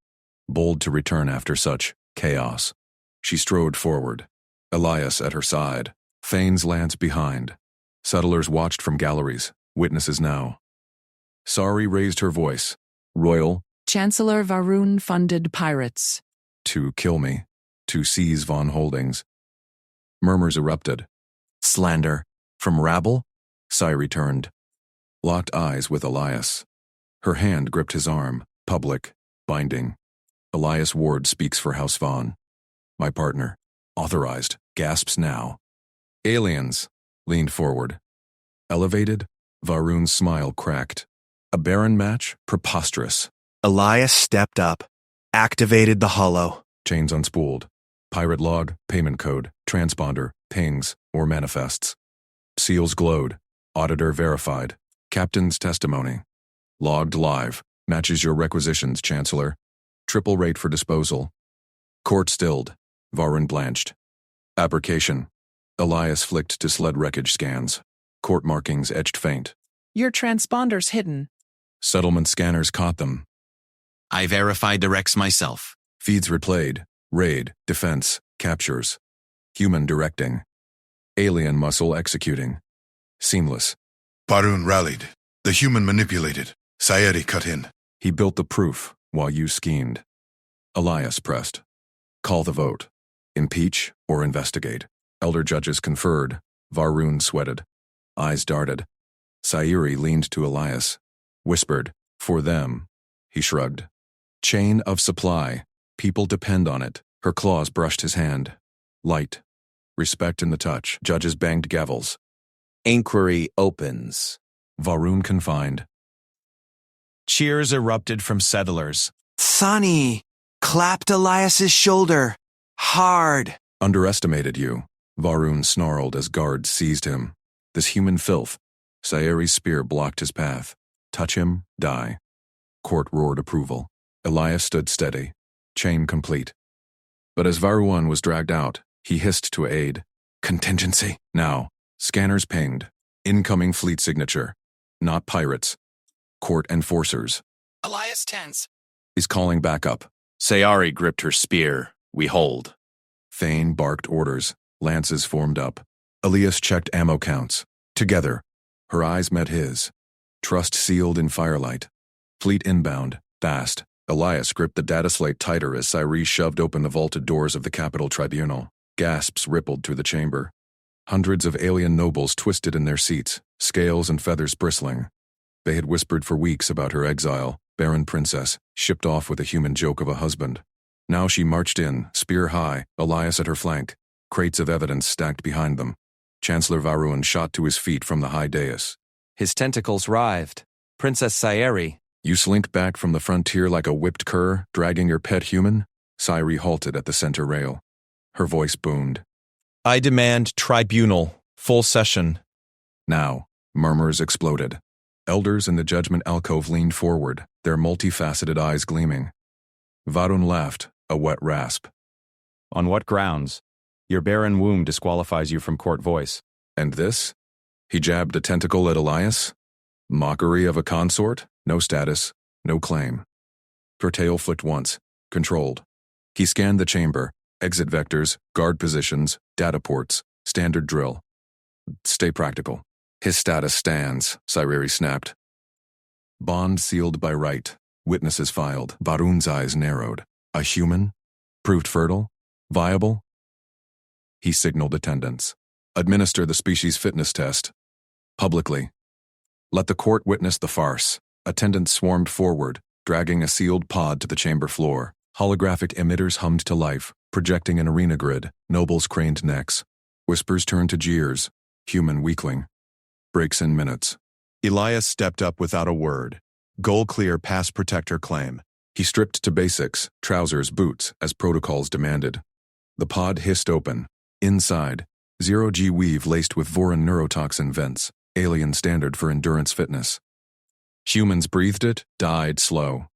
Bold to return after such chaos. She strode forward. Elias at her side. Thane's lance behind. Settlers watched from galleries. Witnesses now. Sari raised her voice. Royal. Chancellor Varun funded pirates. To kill me. To seize Von Holdings. Murmurs erupted. Slander. From rabble? Sayuri turned. Locked eyes with Elias. Her hand gripped his arm. Public. Binding. Elias Ward speaks for House Vaughn. My partner. Authorized. Gasps now. Aliens. Leaned forward. Elevated. Varun's smile cracked. A Barren match? Preposterous. Elias stepped up. Activated the holo. Chains unspooled. Pirate log, payment code, transponder, pings, or manifests. Seals glowed. Auditor verified. Captain's testimony. Logged live. Matches your requisitions, Chancellor. Triple rate for disposal. Court stilled. Varun blanched. Application. Elias flicked to sled wreckage scans. Court markings etched faint. Your transponder's hidden. Settlement scanners caught them. I verified directs myself. Feeds replayed. Raid, defense, captures. Human directing. Alien muscle executing. Seamless. Barun rallied. The human manipulated. Sayuri cut in. He built the proof while you schemed. Elias pressed. Call the vote. Impeach or investigate. Elder judges conferred. Varun sweated. Eyes darted. Sayuri leaned to Elias. Whispered, for them. He shrugged. Chain of supply. People depend on it. Her claws brushed his hand. Light. Respect in the touch. Judges banged gavels. Inquiry opens. Varun confined. Cheers erupted from settlers. Sonny! Clapped Elias's shoulder. Hard. Underestimated you. Varun snarled as guards seized him. This human filth. Sayuri's spear blocked his path. Touch him, die. Court roared approval. Elias stood steady. Chain complete. But as Varun was dragged out, he hissed to aid. Contingency. Now. Scanners pinged. Incoming fleet signature. Not pirates. Court enforcers. Elias tense. He's calling backup. Sayuri gripped her spear. We hold. Thane barked orders. Lances formed up. Elias checked ammo counts. Together. Her eyes met his. Trust sealed in firelight. Fleet inbound. Fast. Elias gripped the data slate tighter as Sayuri shoved open the vaulted doors of the Capitol Tribunal. Gasps rippled through the chamber. Hundreds of alien nobles twisted in their seats, scales and feathers bristling. They had whispered for weeks about her exile, Barren princess, shipped off with a human joke of a husband. Now she marched in, spear high, Elias at her flank, crates of evidence stacked behind them. Chancellor Varun shot to his feet from the high dais. His tentacles writhed. Princess Sayuri. You slink back from the frontier like a whipped cur, dragging your pet human? Sayuri halted at the center rail. Her voice boomed. I demand tribunal. Full session. Now, murmurs exploded. Elders in the judgment alcove leaned forward, their multifaceted eyes gleaming. Varun laughed, a wet rasp. On what grounds? Your barren womb disqualifies you from court voice. And this? He jabbed a tentacle at Elias. Mockery of a consort? No status, no claim. Her tail flicked once, controlled. He scanned the chamber, exit vectors, guard positions, data ports, standard drill. Stay practical. His status stands, Cyreri snapped. Bond sealed by right. Witnesses filed. Varun's eyes narrowed. A human? Proved fertile? Viable? He signaled attendants. Administer the species fitness test. Publicly. Let the court witness the farce. Attendants swarmed forward, dragging a sealed pod to the chamber floor. Holographic emitters hummed to life, projecting an arena grid. Nobles craned necks. Whispers turned to jeers. Human weakling. Breaks in minutes. Elias stepped up without a word. Goal-clear pass protector claim. He stripped to basics, trousers, boots, as protocols demanded. The pod hissed open. Inside, zero-G weave laced with Voran neurotoxin vents, alien standard for endurance fitness. Humans breathed it, died slow.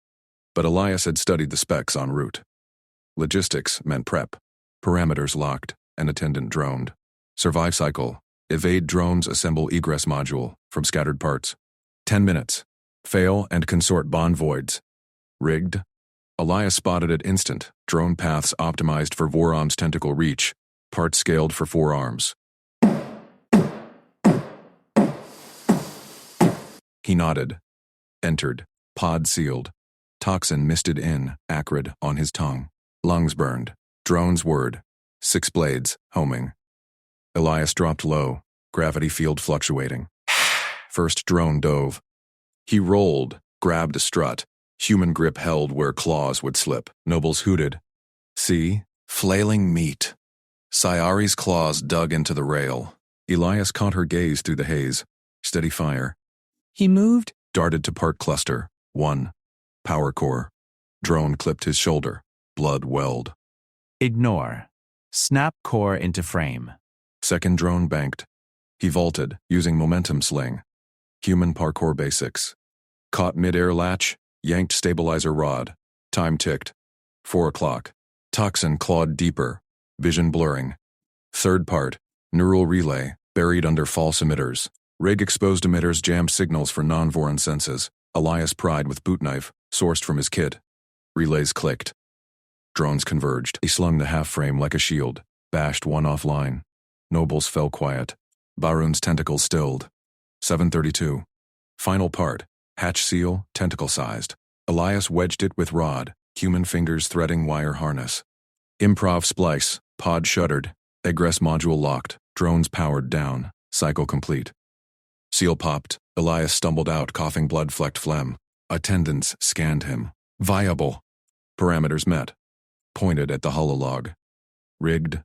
But Elias had studied the specs en route. Logistics meant prep. Parameters locked, an attendant droned. Survive cycle. Evade drones assemble egress module from scattered parts. 10 minutes. Fail and consort bond voids. Rigged. Elias spotted it instant. Drone paths optimized for Voron's tentacle reach. Parts scaled for 4 arms. He nodded. Entered. Pod sealed. Toxin misted in, acrid, on his tongue. Lungs burned. Drone's word. 6 blades, homing. Elias dropped low, gravity field fluctuating. First drone dove. He rolled, grabbed a strut. Human grip held where claws would slip. Nobles hooted. See? Flailing meat. Cyreri's claws dug into the rail. Elias caught her gaze through the haze. Steady fire. He moved. Darted to part cluster. 1. Power core. Drone clipped his shoulder. Blood welled. Ignore. Snap core into frame. Second drone banked. He vaulted, using momentum sling. Human parkour basics. Caught mid-air latch, yanked stabilizer rod. Time ticked. 4 o'clock. Toxin clawed deeper. Vision blurring. Third part. Neural relay, buried under false emitters. Rig exposed emitters jammed signals for non-Voran senses. Elias pried with boot knife, sourced from his kit. Relays clicked. Drones converged. He slung the half-frame like a shield. Bashed one offline. Nobles fell quiet. Barun's tentacles stilled. 7:32. Final part. Hatch seal, tentacle-sized. Elias wedged it with rod, human fingers threading wire harness. Improv splice, pod shuttered, egress module locked, drones powered down, cycle complete. Seal popped, Elias stumbled out coughing blood-flecked phlegm. Attendants scanned him. Viable. Parameters met. Pointed at the hololog. Rigged.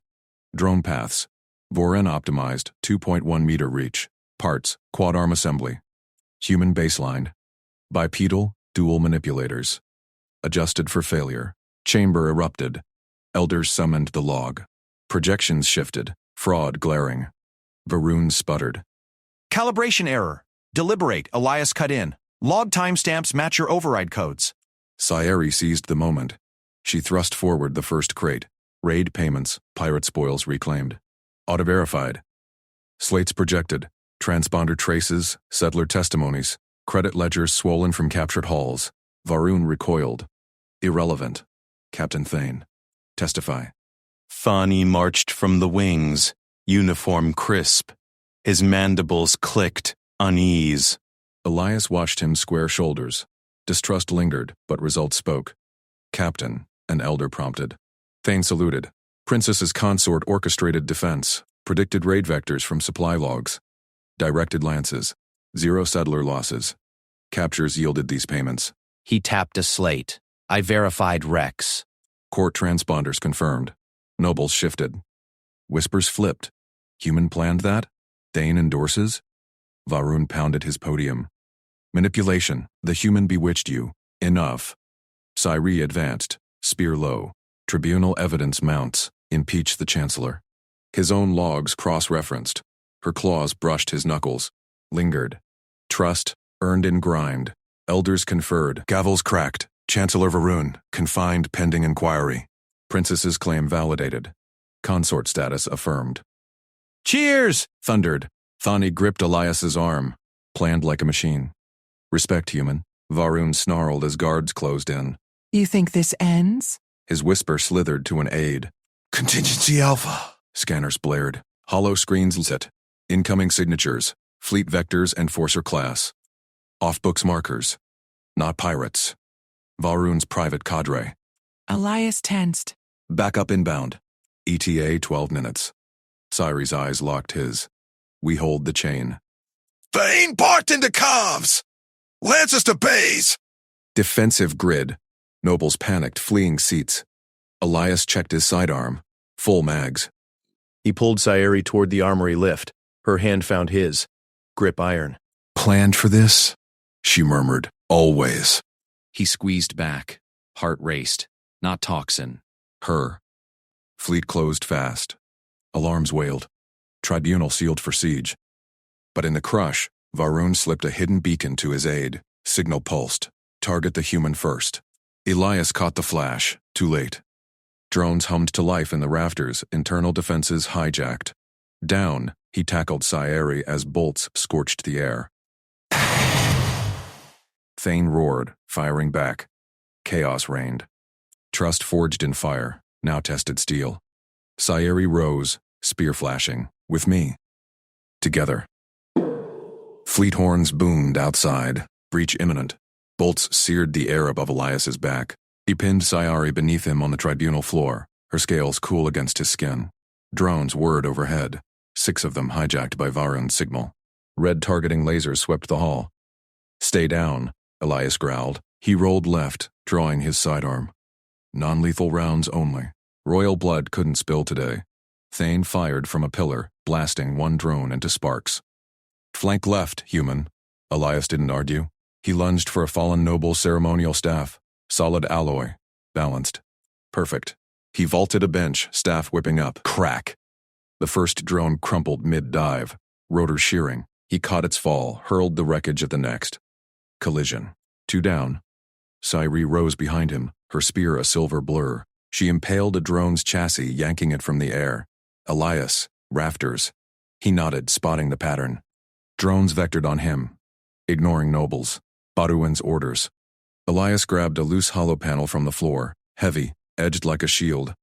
Drone paths. Voran optimized, 2.1 meter reach. Parts, quad arm assembly. Human baseline. Bipedal, dual manipulators. Adjusted for failure. Chamber erupted. Elders summoned the log. Projections shifted. Fraud glaring. Varun sputtered. Calibration error. Deliberate, Elias cut in. Log timestamps match your override codes. Cyreri seized the moment. She thrust forward the first crate. Raid payments, pirate spoils reclaimed. Auto-verified. Slates projected. Transponder traces, settler testimonies. Credit ledgers swollen from captured halls. Varun recoiled. Irrelevant. Captain Thane. Testify. Thani marched from the wings, uniform crisp. His mandibles clicked, unease. Elias watched him square shoulders. Distrust lingered, but results spoke. Captain, an elder prompted. Thane saluted. Princess's consort orchestrated defense, predicted raid vectors from supply logs. Directed lances. 0 settler losses. Captures yielded these payments. He tapped a slate. I verified Rex. Court transponders confirmed. Nobles shifted. Whispers flipped. Human planned that? Thane endorses? Varun pounded his podium. Manipulation. The human bewitched you. Enough. Cyreri advanced. Spear low. Tribunal evidence mounts. Impeach the chancellor. His own logs cross-referenced. Her claws brushed his knuckles. Lingered. Trust. Earned in grind. Elders conferred. Gavels cracked. Chancellor Varun, confined pending inquiry. Princess's claim validated. Consort status affirmed. Cheers! Thundered. Thani gripped Elias's arm. Planned like a machine. Respect, human. Varun snarled as guards closed in. You think this ends? His whisper slithered to an aide. Contingency Alpha. Scanners blared. Hollow screens lit. Incoming signatures. Fleet vectors and Forcer class. Off-books markers. Not pirates. Varun's private cadre. Elias tensed. Backup inbound. ETA 12 minutes. Cyrie's eyes locked his. We hold the chain. Thane barked into calves! Lances to bays! Defensive grid. Nobles panicked, fleeing seats. Elias checked his sidearm. Full mags. He pulled Sayeri toward the armory lift. Her hand found his. Grip iron. Planned for this? She murmured. Always. He squeezed back. Heart raced. Not toxin. Her. Fleet closed fast. Alarms wailed. Tribunal sealed for siege. But in the crush, Varun slipped a hidden beacon to his aide. Signal pulsed. Target the human first. Elias caught the flash. Too late. Drones hummed to life in the rafters, internal defenses hijacked. Down, he tackled Sayeri as bolts scorched the air. Thane roared, firing back. Chaos reigned. Trust forged in fire, now tested steel. Sayeri rose, spear flashing, with me. Together. Fleet horns boomed outside, breach imminent. Bolts seared the air above Elias's back. He pinned Sayeri beneath him on the tribunal floor, her scales cool against his skin. Drones whirred overhead, 6 of them hijacked by Varun's signal. Red targeting lasers swept the hall. Stay down, Elias growled. He rolled left, drawing his sidearm. Non-lethal rounds only. Royal blood couldn't spill today. Thane fired from a pillar, blasting one drone into sparks. Flank left, human. Elias didn't argue. He lunged for a fallen noble ceremonial staff. Solid alloy. Balanced. Perfect. He vaulted a bench, staff whipping up. Crack. The first drone crumpled mid-dive. Rotor shearing. He caught its fall, hurled the wreckage at the next. Collision. 2 down. Sayeri rose behind him, her spear a silver blur. She impaled a drone's chassis, yanking it from the air. Elias. Rafters. He nodded, spotting the pattern. Drones vectored on him. Ignoring nobles. Baruin's orders. Elias grabbed a loose hollow panel from the floor, heavy, edged like a shield.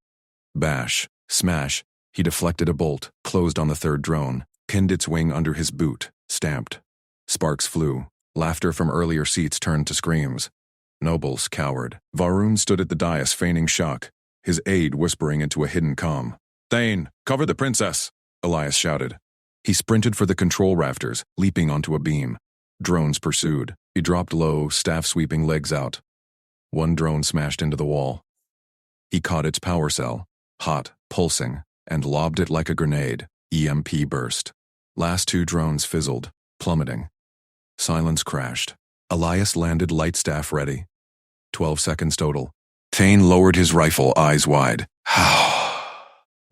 Bash. Smash. He deflected a bolt, closed on the third drone, pinned its wing under his boot, stamped. Sparks flew. Laughter from earlier seats turned to screams. Nobles cowered. Varun stood at the dais feigning shock, his aide whispering into a hidden comm. Thane, cover the princess, Elias shouted. He sprinted for the control rafters, leaping onto a beam. Drones pursued. He dropped low, staff sweeping legs out. One drone smashed into the wall. He caught its power cell, hot, pulsing, and lobbed it like a grenade. EMP burst. Last 2 drones fizzled, plummeting. Silence crashed. Elias landed light staff ready. 12 seconds total. Thane lowered his rifle, eyes wide.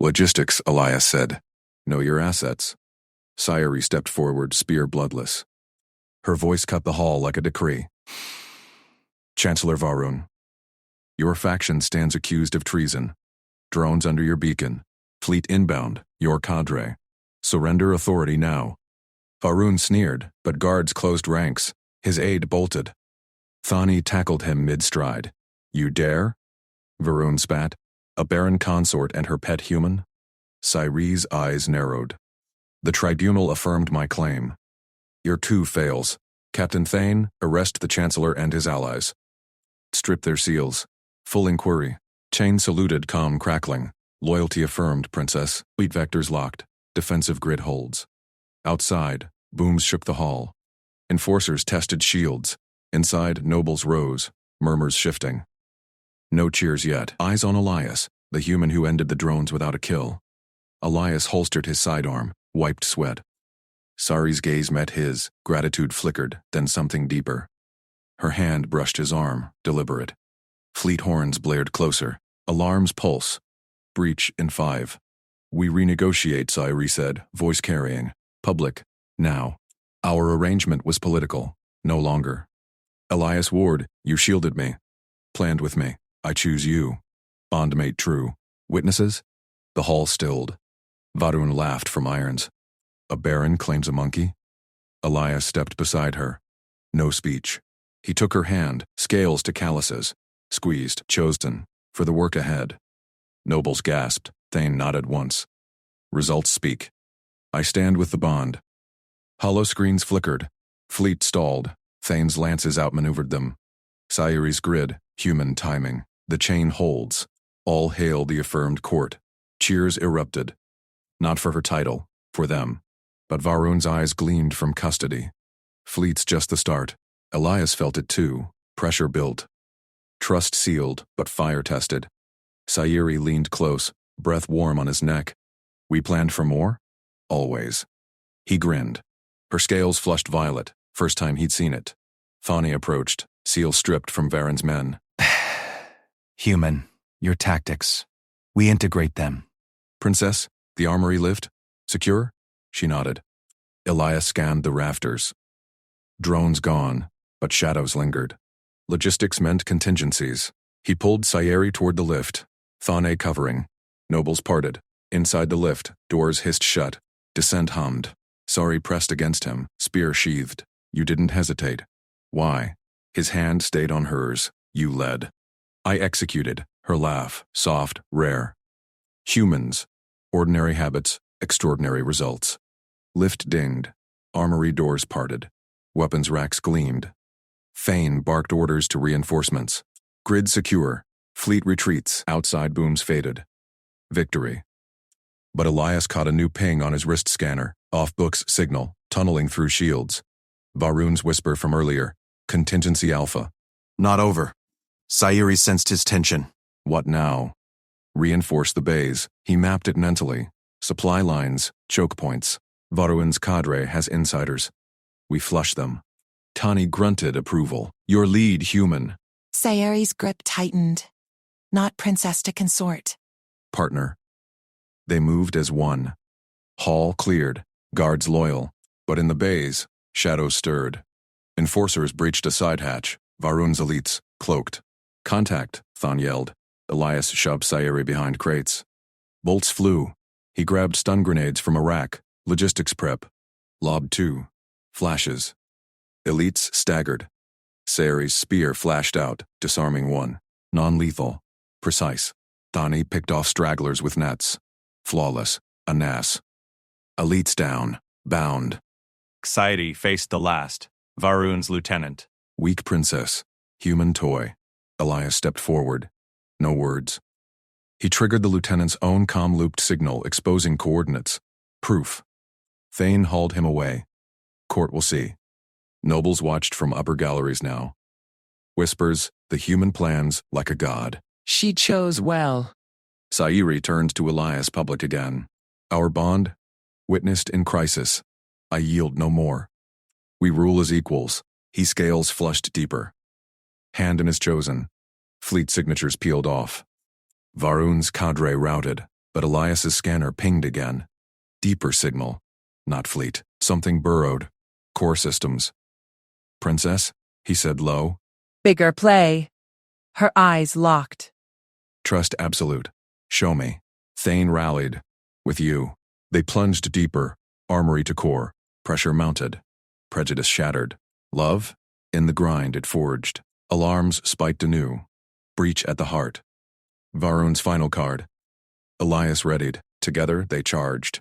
Logistics, Elias said. Know your assets. Sayeri stepped forward, spear bloodless. Her voice cut the hall like a decree. Chancellor Varun. Your faction stands accused of treason. Drones under your beacon. Fleet inbound, your cadre. Surrender authority now. Varun sneered, but guards closed ranks. His aide bolted. Thani tackled him mid-stride. You dare? Varun spat. A barren consort and her pet human? Sayeri's eyes narrowed. The tribunal affirmed my claim. Your 2 fails. Captain Thane, arrest the Chancellor and his allies. Strip their seals. Full inquiry. Chain saluted, calm crackling. Loyalty affirmed, Princess. Fleet vectors locked. Defensive grid holds. Outside, booms shook the hall. Enforcers tested shields. Inside, nobles rose, murmurs shifting. No cheers yet. Eyes on Elias, the human who ended the drones without a kill. Elias holstered his sidearm, wiped sweat. Sari's gaze met his, gratitude flickered, then something deeper. Her hand brushed his arm, deliberate. Fleet horns blared closer. Alarms pulse. Breach in 5. We renegotiate, Sari said, voice carrying. Public. Now. Our arrangement was political. No longer. Elias Ward, you shielded me. Planned with me. I choose you. Bondmate true. Witnesses? The hall stilled. Varun laughed from irons. A Barren claims a monkey? Elias stepped beside her. No speech. He took her hand, scales to calluses. Squeezed, chosen, for the work ahead. Nobles gasped. Thane nodded once. Results speak. I stand with the bond. Hollow screens flickered. Fleet stalled. Thane's lances outmaneuvered them. Sayuri's grid, human timing. The chain holds. All hail the affirmed court. Cheers erupted. Not for her title, for them. But Varun's eyes gleamed from custody. Fleet's just the start. Elias felt it too. Pressure built. Trust sealed, but fire tested. Sayuri leaned close, breath warm on his neck. We planned for more? Always. He grinned. Her scales flushed violet, first time he'd seen it. Thani approached, seal stripped from Varen's men. Human, your tactics. We integrate them. Princess, the armory lift? Secure? She nodded. Elias scanned the rafters. Drones gone, but shadows lingered. Logistics meant contingencies. He pulled Sayuri toward the lift. Thane covering. Nobles parted. Inside the lift, doors hissed shut. Descent hummed. Sari pressed against him, spear sheathed. You didn't hesitate. Why? His hand stayed on hers. You led. I executed. Her laugh, soft, rare. Humans. Ordinary habits, extraordinary results. Lift dinged. Armory doors parted. Weapons racks gleamed. Thane barked orders to reinforcements. Grid secure. Fleet retreats. Outside booms faded. Victory. But Elias caught a new ping on his wrist scanner. Off-book's signal, tunneling through shields. Varun's whisper from earlier. Contingency Alpha. Not over. Sayuri sensed his tension. What now? Reinforce the bays. He mapped it mentally. Supply lines, choke points. Varun's cadre has insiders. We flush them. Tani grunted approval. Your lead, human. Sayuri's grip tightened. Not princess to consort. Partner. They moved as one. Hall cleared. Guards loyal. But in the bays, shadows stirred. Enforcers breached a side hatch. Varun's elites, cloaked. Contact, Thon yelled. Elias shoved Sayuri behind crates. Bolts flew. He grabbed stun grenades from a rack. Logistics prep. Lobbed two. Flashes. Elites staggered. Sayuri's spear flashed out, disarming one. Non-lethal. Precise. Thani picked off stragglers with nets. Flawless. A nas. Elites down. Bound. Sayuri faced the last. Varun's lieutenant. Weak princess. Human toy. Elias stepped forward. No words. He triggered the lieutenant's own comm-looped signal, exposing coordinates. Proof. Thane hauled him away. Court will see. Nobles watched from upper galleries now. Whispers, the human plans like a god. She chose well. Sayuri turned to Elias public again. Our bond? Witnessed in crisis. I yield no more. We rule as equals. He scales flushed deeper. Hand is chosen. Fleet signatures peeled off. Varun's cadre routed, but Elias's scanner pinged again. Deeper signal. Not fleet. Something burrowed. Core systems. Princess, he said low. Bigger play. Her eyes locked. Trust absolute. Show me. Thane rallied. With you. They plunged deeper. Armory to core. Pressure mounted. Prejudice shattered. Love? In the grind it forged. Alarms spiked anew. Breach at the heart. Varun's final card. Elias readied. Together they charged.